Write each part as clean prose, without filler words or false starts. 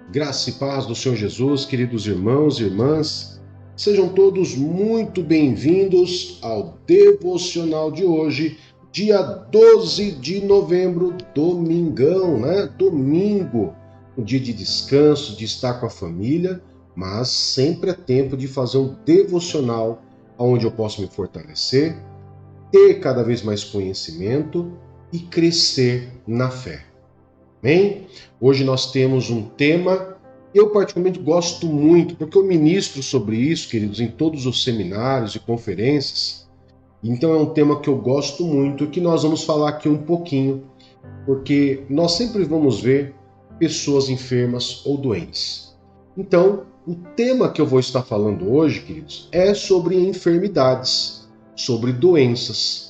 Graça e paz do Senhor Jesus, queridos irmãos e irmãs, sejam todos muito bem-vindos ao devocional de hoje, dia 12 de novembro, domingão, né? Domingo, um dia de descanso, de estar com a família, mas sempre é tempo de fazer um devocional onde eu posso me fortalecer, ter cada vez mais conhecimento e crescer na fé. Amém? Hoje nós temos um tema que eu particularmente gosto muito, porque eu ministro sobre isso, queridos, em todos os seminários e conferências. Então é um tema que eu gosto muito e que nós vamos falar aqui um pouquinho, porque nós sempre vamos ver pessoas enfermas ou doentes. Então, o tema que eu vou estar falando hoje, queridos, é sobre enfermidades, sobre doenças.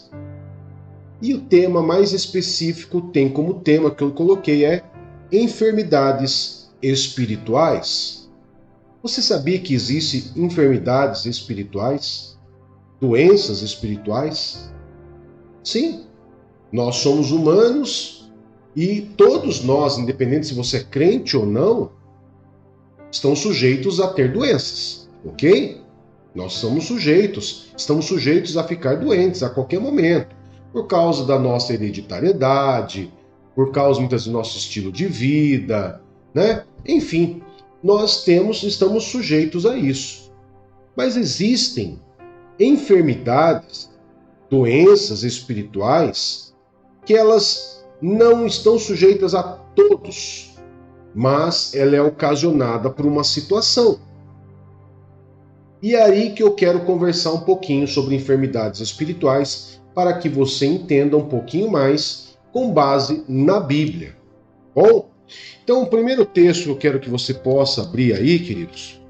E o tema mais específico tem como tema que eu coloquei é enfermidades espirituais. Você sabia que existem enfermidades espirituais? Doenças espirituais? Sim, nós somos humanos e todos nós, independente se você é crente ou não, estão sujeitos a ter doenças, ok? Nós estamos sujeitos a ficar doentes a qualquer momento. Por causa da nossa hereditariedade, por causa muitas vezes do nosso estilo de vida, né? Enfim, estamos sujeitos a isso. Mas existem enfermidades, doenças espirituais, que elas não estão sujeitas a todos, mas ela é ocasionada por uma situação. E é aí que eu quero conversar um pouquinho sobre enfermidades espirituais, para que você entenda um pouquinho mais com base na Bíblia. Bom, então o primeiro texto que eu quero que você possa abrir aí, queridos,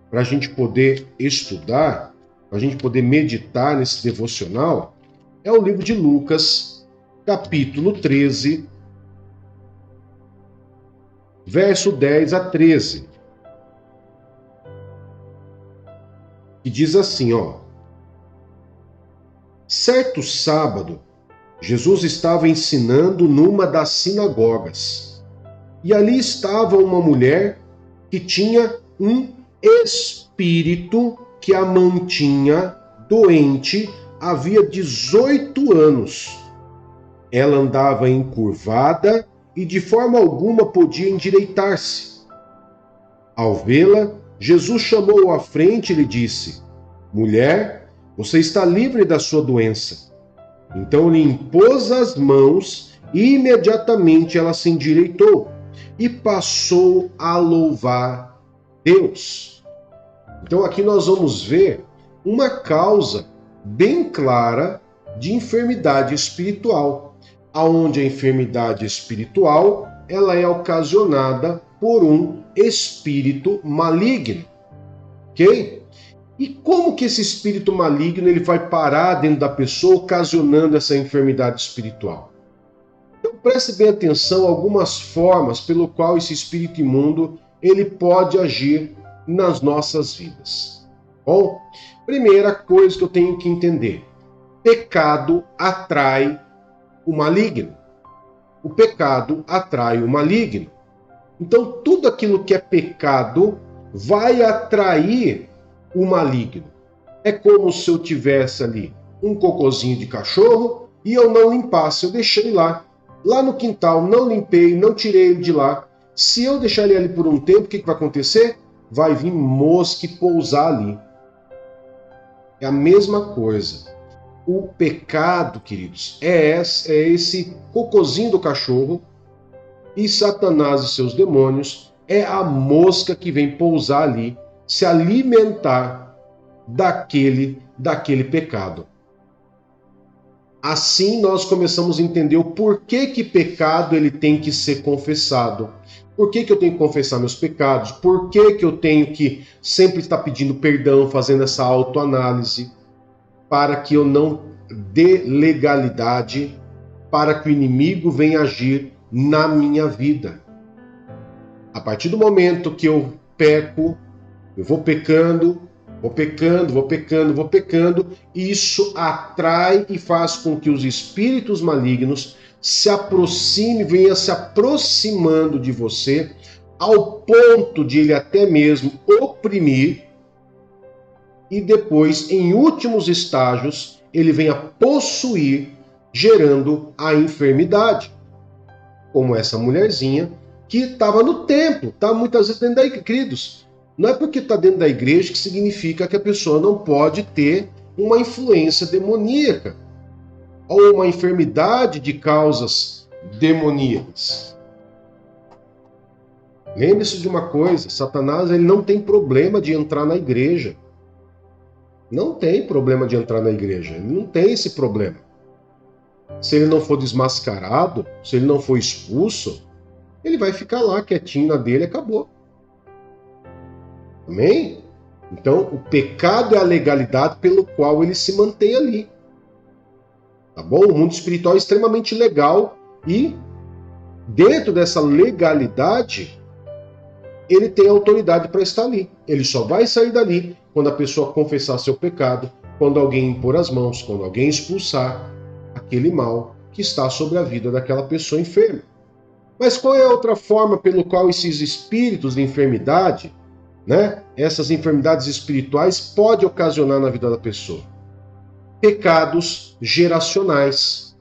para a gente poder estudar, para a gente poder meditar nesse devocional, é o livro de Lucas, capítulo 13, verso 10 a 13. Que diz assim, ó. Certo sábado, Jesus estava ensinando numa das sinagogas. E ali estava uma mulher que tinha um espírito que a mantinha doente havia 18 anos. Ela andava encurvada e de forma alguma podia endireitar-se. Ao vê-la, Jesus chamou-a à frente e lhe disse: Mulher, você está livre da sua doença. Então lhe impôs as mãos e imediatamente ela se endireitou e passou a louvar Deus. Então aqui nós vamos ver uma causa bem clara de enfermidade espiritual, aonde a enfermidade espiritual ela é ocasionada por um espírito maligno, ok? E como que esse espírito maligno ele vai parar dentro da pessoa, ocasionando essa enfermidade espiritual? Então preste bem atenção a algumas formas pelo qual esse espírito imundo ele pode agir nas nossas vidas. Bom, primeira coisa que eu tenho que entender: pecado atrai o maligno. O pecado atrai o maligno. Então tudo aquilo que é pecado vai atrair o maligno. É como se eu tivesse ali um cocôzinho de cachorro e eu não limpasse, eu deixei lá no quintal, não limpei, não tirei ele de lá. Se eu deixar ele ali por um tempo, o que vai acontecer? Vai vir mosca e pousar ali. É a mesma coisa. O pecado, queridos, é esse cocôzinho do cachorro, e Satanás e seus demônios é a mosca que vem pousar ali, se alimentar daquele pecado. Assim nós começamos a entender o porquê que pecado ele tem que ser confessado. Por que eu tenho que confessar meus pecados? Por que eu tenho que sempre estar pedindo perdão, fazendo essa autoanálise, para que eu não dê legalidade, para que o inimigo venha agir na minha vida. A partir do momento que eu peco, eu vou pecando, e isso atrai e faz com que os espíritos malignos se aproximem, venham se aproximando de você, ao ponto de ele até mesmo oprimir, e depois, em últimos estágios, ele vem a possuir, gerando a enfermidade. Como essa mulherzinha que estava no templo, está muitas vezes dentro da igreja. Queridos, não é porque está dentro da igreja que significa que a pessoa não pode ter uma influência demoníaca ou uma enfermidade de causas demoníacas. Lembre-se de uma coisa, Satanás ele não tem problema de entrar na igreja. Não tem problema de entrar na igreja, ele não tem esse problema. Se ele não for desmascarado, se ele não for expulso, ele vai ficar lá quietinho na dele e acabou. Amém? Então, o pecado é a legalidade pelo qual ele se mantém ali. Tá bom? O mundo espiritual é extremamente legal e, dentro dessa legalidade, ele tem autoridade para estar ali. Ele só vai sair dali quando a pessoa confessar seu pecado, quando alguém impor as mãos, quando alguém expulsar aquele mal que está sobre a vida daquela pessoa enferma. Mas qual é a outra forma pelo qual esses espíritos de enfermidade, né, essas enfermidades espirituais, pode ocasionar na vida da pessoa? Pecados geracionais.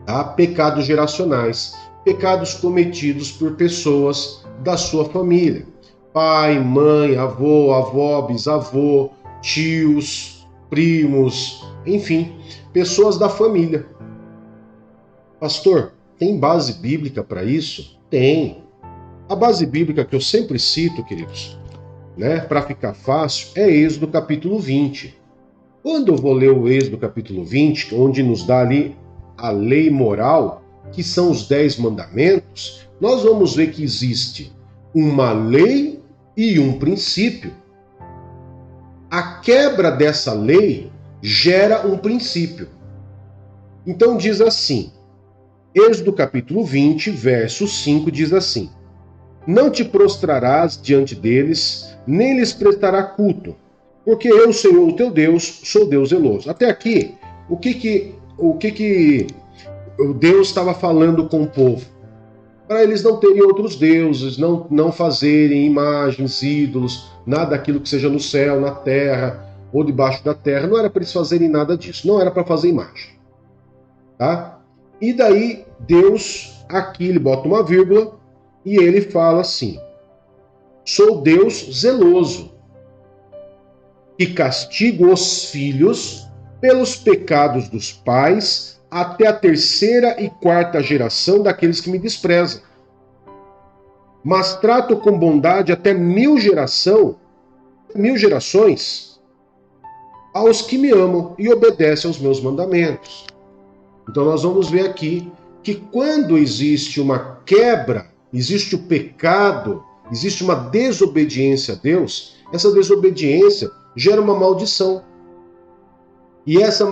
Tá? Pecados geracionais. Pecados cometidos por pessoas da sua família. Pai, mãe, avô, avó, bisavô, tios, primos, enfim, pessoas da família. Pastor, tem base bíblica para isso? Tem. A base bíblica que eu sempre cito, queridos, né, para ficar fácil, é Êxodo capítulo 20. Quando eu vou ler o Êxodo capítulo 20, onde nos dá ali a lei moral, que são os 10 mandamentos, nós vamos ver que existe uma lei e um princípio. A quebra dessa lei gera um princípio. Então diz assim, Êxodo capítulo 20, verso 5 diz assim: Não te prostrarás diante deles, nem lhes prestará culto, porque eu, Senhor, o teu Deus, sou Deus zeloso. Até aqui, o que Deus estava falando com o povo? Para eles não terem outros deuses, não fazerem imagens, ídolos, nada daquilo que seja no céu, na terra ou debaixo da terra. Não era para eles fazerem nada disso, não era para fazer imagem. Tá? E daí Deus, aqui ele bota uma vírgula e ele fala assim: sou Deus zeloso, que castigo os filhos pelos pecados dos pais até a 3ª e 4ª geração daqueles que me desprezam. Mas trato com bondade até 1000 gerações aos que me amam e obedecem aos meus mandamentos. Então nós vamos ver aqui que quando existe uma quebra, existe o pecado, existe uma desobediência a Deus, essa desobediência gera uma maldição. E essa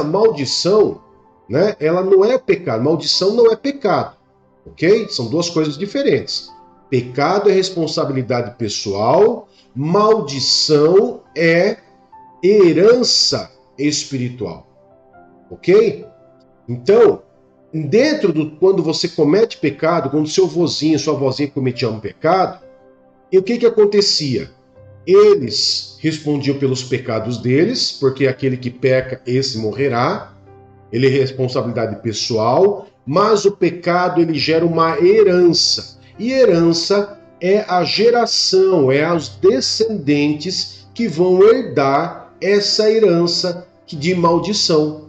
maldição, né, ela não é pecado. Maldição não é pecado, ok? São duas coisas diferentes. Pecado é responsabilidade pessoal, maldição é herança espiritual, ok? Então, quando você comete pecado, quando seu vozinho, sua vozinha cometiam um pecado, e o que acontecia? Eles respondiam pelos pecados deles, porque aquele que peca, esse morrerá. Ele é responsabilidade pessoal, mas o pecado ele gera uma herança. E herança é a geração, é os descendentes que vão herdar essa herança de maldição.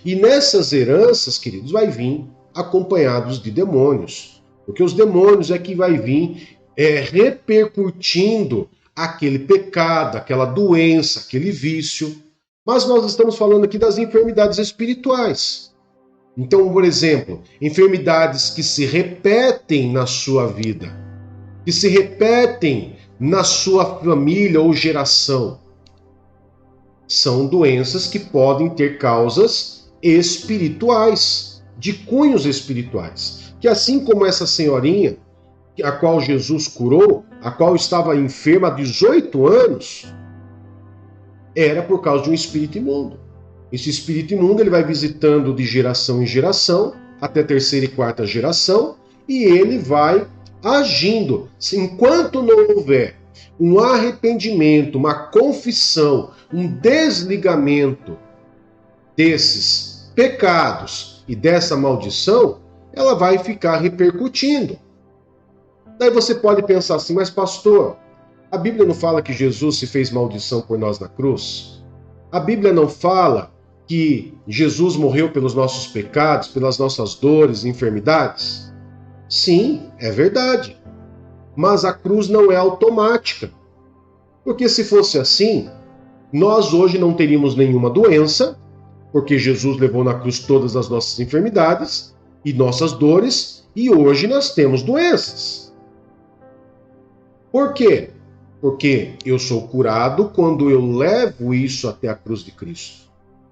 E nessas heranças, queridos, vai vir acompanhados de demônios. Porque os demônios é que vai vir repercutindo aquele pecado, aquela doença, aquele vício. Mas nós estamos falando aqui das enfermidades espirituais. Então, por exemplo, enfermidades que se repetem na sua vida, que se repetem na sua família ou geração, são doenças que podem ter causas espirituais, de cunhos espirituais. Que assim como essa senhorinha, a qual Jesus curou, a qual estava enferma há 18 anos, era por causa de um espírito imundo. Esse espírito imundo ele vai visitando de geração em geração, até a 3ª e 4ª geração, e ele vai agindo. Enquanto não houver um arrependimento, uma confissão, um desligamento desses pecados e dessa maldição, ela vai ficar repercutindo. Daí você pode pensar assim, mas pastor, a Bíblia não fala que Jesus se fez maldição por nós na cruz? A Bíblia não fala que Jesus morreu pelos nossos pecados, pelas nossas dores e enfermidades? Sim, é verdade. Mas a cruz não é automática. Porque se fosse assim, nós hoje não teríamos nenhuma doença, porque Jesus levou na cruz todas as nossas enfermidades e nossas dores, e hoje nós temos doenças. Por quê? Porque eu sou curado quando eu levo isso até a cruz de Cristo.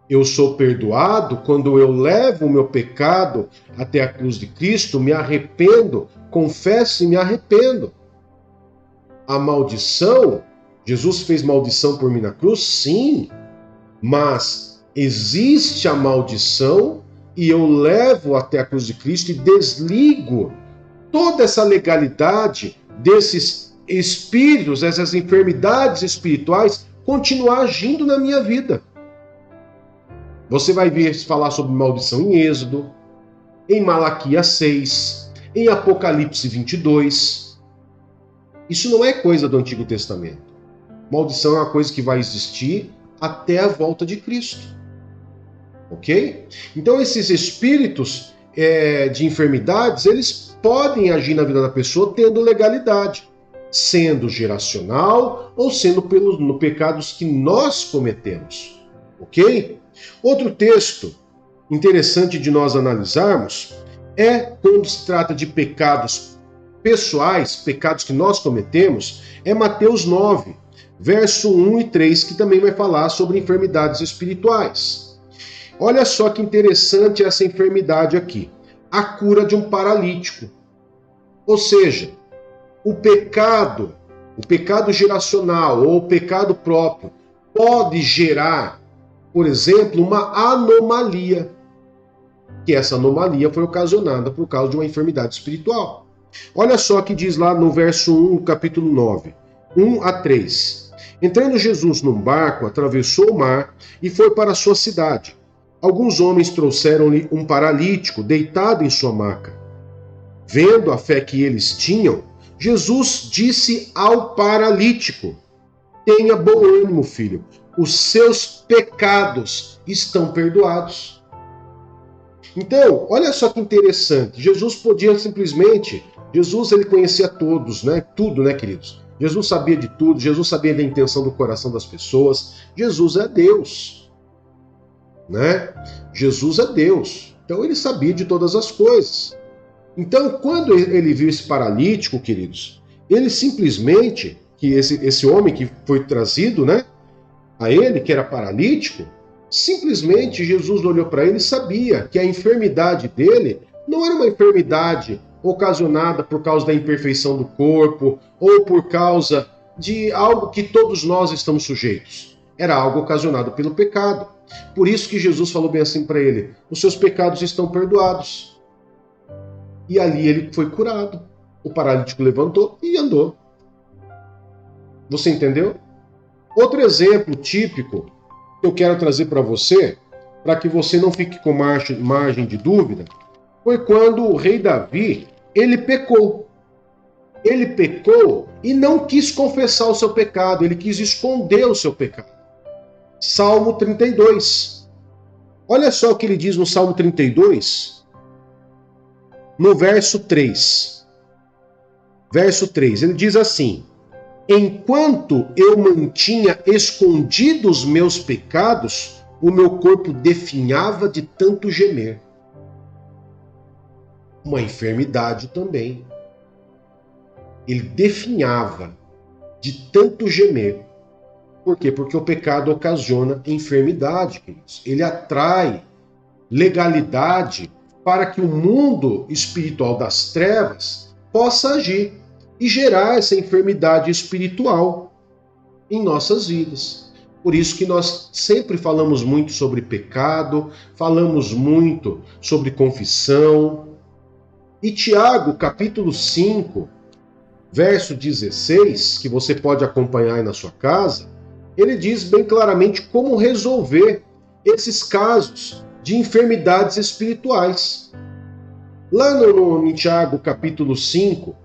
Eu sou perdoado quando eu levo o meu pecado até a cruz de Cristo, me arrependo, confesso e me arrependo. A maldição, Jesus fez maldição por mim na cruz? Sim, mas existe a maldição e eu levo até a cruz de Cristo e desligo toda essa legalidade desses espíritos, essas enfermidades espirituais continuar agindo na minha vida. Você vai ver falar sobre maldição em Êxodo, em Malaquias 6, em Apocalipse 22. Isso não é coisa do Antigo Testamento. Maldição é uma coisa que vai existir até a volta de Cristo. Ok? Então esses espíritos de enfermidades, eles podem agir na vida da pessoa tendo legalidade, sendo geracional ou sendo pelos pecados que nós cometemos. Ok? Outro texto interessante de nós analisarmos é quando se trata de pecados pessoais, pecados que nós cometemos, é Mateus 9, verso 1 e 3, que também vai falar sobre enfermidades espirituais. Olha só que interessante essa enfermidade aqui. A cura de um paralítico. Ou seja, o pecado geracional ou o pecado próprio pode gerar, por exemplo, uma anomalia. Que essa anomalia foi ocasionada por causa de uma enfermidade espiritual. Olha só que diz lá no verso 1, capítulo 9, 1 a 3. Entrando Jesus num barco, atravessou o mar e foi para a sua cidade. Alguns homens trouxeram-lhe um paralítico deitado em sua maca. Vendo a fé que eles tinham, Jesus disse ao paralítico: tenha bom ânimo, filho, os seus pecados estão perdoados. Então, olha só que interessante. Jesus podia simplesmente... Jesus, ele conhecia todos, né? Tudo, né, queridos? Jesus sabia de tudo, Jesus sabia da intenção do coração das pessoas. Jesus é Deus, né? Jesus é Deus. Então, ele sabia de todas as coisas. Então, quando ele viu esse paralítico, queridos, ele simplesmente, que esse homem que foi trazido, né, a ele, que era paralítico, simplesmente Jesus olhou para ele e sabia que a enfermidade dele não era uma enfermidade ocasionada por causa da imperfeição do corpo ou por causa de algo que todos nós estamos sujeitos. Era algo ocasionado pelo pecado. Por isso que Jesus falou bem assim para ele: os seus pecados estão perdoados. E ali ele foi curado. O paralítico levantou e andou. Você entendeu? Outro exemplo típico que eu quero trazer para você, para que você não fique com margem de dúvida, foi quando o rei Davi, ele pecou. Ele pecou e não quis confessar o seu pecado, ele quis esconder o seu pecado. Salmo 32. Olha só o que ele diz no Salmo 32, no verso 3. Verso 3, ele diz assim: enquanto eu mantinha escondidos os meus pecados, o meu corpo definhava de tanto gemer. Uma enfermidade também. Ele definhava de tanto gemer. Por quê? Porque o pecado ocasiona enfermidade, queridos. Ele atrai legalidade para que o mundo espiritual das trevas possa agir e gerar essa enfermidade espiritual em nossas vidas. Por isso que nós sempre falamos muito sobre pecado, falamos muito sobre confissão, E Tiago, capítulo 5, verso 16, que você pode acompanhar aí na sua casa, ele diz bem claramente como resolver esses casos de enfermidades espirituais. Lá em Tiago, capítulo 5,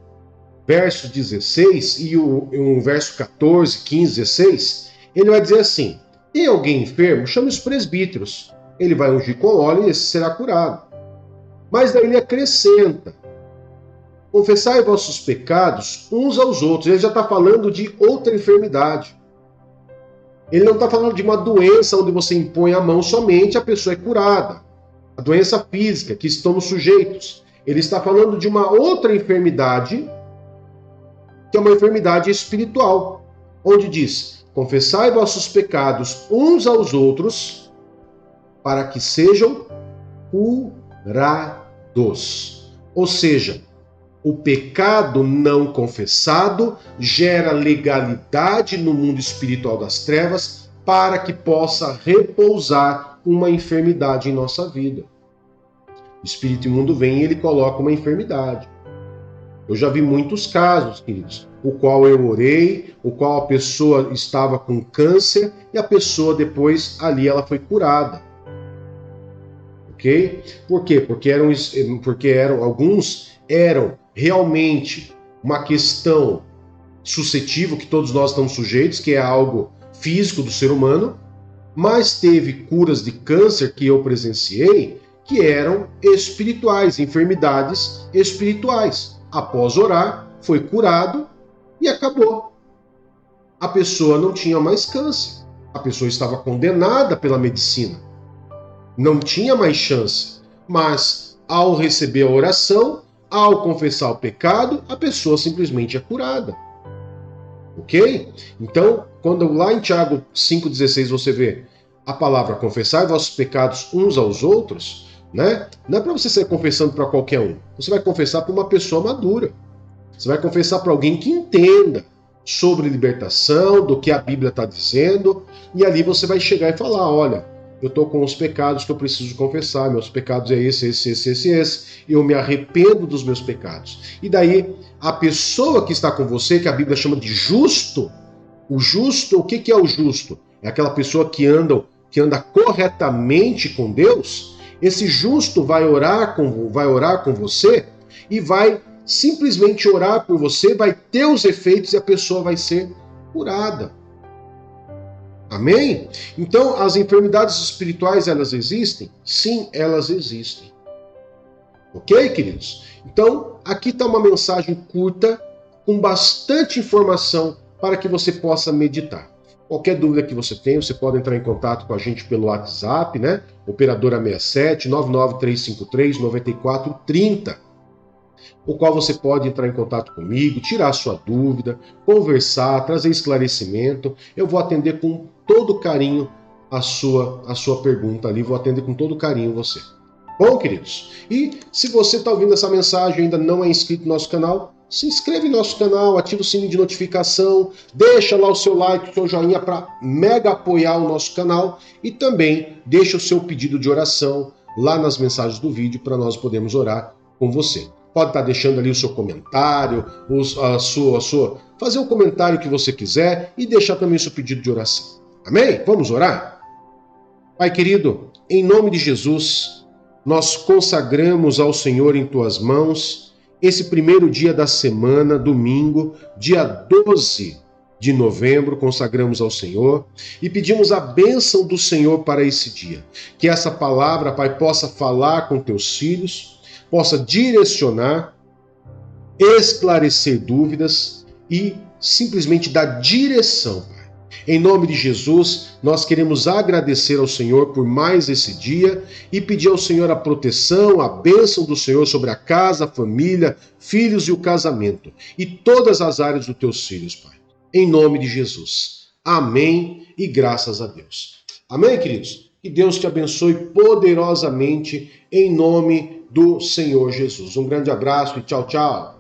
verso 16 e o verso 14, 15, 16, ele vai dizer assim: tem alguém enfermo? Chame os presbíteros. Ele vai ungir com óleo e esse será curado. Mas daí ele acrescenta: confessai vossos pecados uns aos outros. Ele já está falando de outra enfermidade. Ele não está falando de uma doença onde você impõe a mão somente e a pessoa é curada. A doença física que estamos sujeitos. Ele está falando de uma outra enfermidade, que é uma enfermidade espiritual, onde diz: confessai vossos pecados uns aos outros para que sejam curados. Ou seja, o pecado não confessado gera legalidade no mundo espiritual das trevas para que possa repousar uma enfermidade em nossa vida. O espírito imundo vem e ele coloca uma enfermidade. Eu já vi muitos casos, queridos, o qual eu orei, o qual a pessoa estava com câncer e a pessoa depois ali ela foi curada. Ok? Por quê? Porque alguns eram realmente uma questão suscetível que todos nós estamos sujeitos, que é algo físico do ser humano, mas teve curas de câncer que eu presenciei que eram espirituais, enfermidades espirituais. Após orar, foi curado e acabou. A pessoa não tinha mais câncer. A pessoa estava condenada pela medicina. Não tinha mais chance. Mas, ao receber a oração, ao confessar o pecado, a pessoa simplesmente é curada. Ok? Então, quando lá em Tiago 5,16 você vê a palavra confessar vossos pecados uns aos outros, né? Não é para você sair confessando para qualquer um. Você vai confessar para uma pessoa madura. Você vai confessar para alguém que entenda sobre libertação, do que a Bíblia está dizendo, e ali você vai chegar e falar: olha, eu estou com os pecados que eu preciso confessar, meus pecados é esse, eu me arrependo dos meus pecados. E daí, a pessoa que está com você, que a Bíblia chama de justo, o justo, o que é o justo? É aquela pessoa que anda corretamente com Deus. Esse justo vai orar com você e vai simplesmente orar por você, vai ter os efeitos e a pessoa vai ser curada. Amém? Então, as enfermidades espirituais, elas existem? Sim, elas existem. Ok, queridos? Então, aqui está uma mensagem curta, com bastante informação para que você possa meditar. Qualquer dúvida que você tenha, você pode entrar em contato com a gente pelo WhatsApp, né? Operadora 67 99353 9430. O qual você pode entrar em contato comigo, tirar a sua dúvida, conversar, trazer esclarecimento. Eu vou atender com todo carinho a sua pergunta ali, vou atender com todo carinho você. Bom, queridos? E se você está ouvindo essa mensagem e ainda não é inscrito no nosso canal, se inscreve no nosso canal, ativa o sininho de notificação, deixa lá o seu like, o seu joinha para mega apoiar o nosso canal e também deixa o seu pedido de oração lá nas mensagens do vídeo para nós podermos orar com você. Pode estar deixando ali o seu comentário, fazer o comentário que você quiser e deixar também o seu pedido de oração. Amém? Vamos orar? Pai querido, em nome de Jesus, nós consagramos ao Senhor em tuas mãos esse primeiro dia da semana, domingo, dia 12 de novembro, consagramos ao Senhor e pedimos a bênção do Senhor para esse dia. Que essa palavra, Pai, possa falar com teus filhos, possa direcionar, esclarecer dúvidas e simplesmente dar direção, Pai. Em nome de Jesus, nós queremos agradecer ao Senhor por mais esse dia e pedir ao Senhor a proteção, a bênção do Senhor sobre a casa, a família, filhos e o casamento e todas as áreas dos teus filhos, Pai. Em nome de Jesus. Amém e graças a Deus. Amém, queridos? Que Deus te abençoe poderosamente em nome do Senhor Jesus. Um grande abraço e tchau, tchau.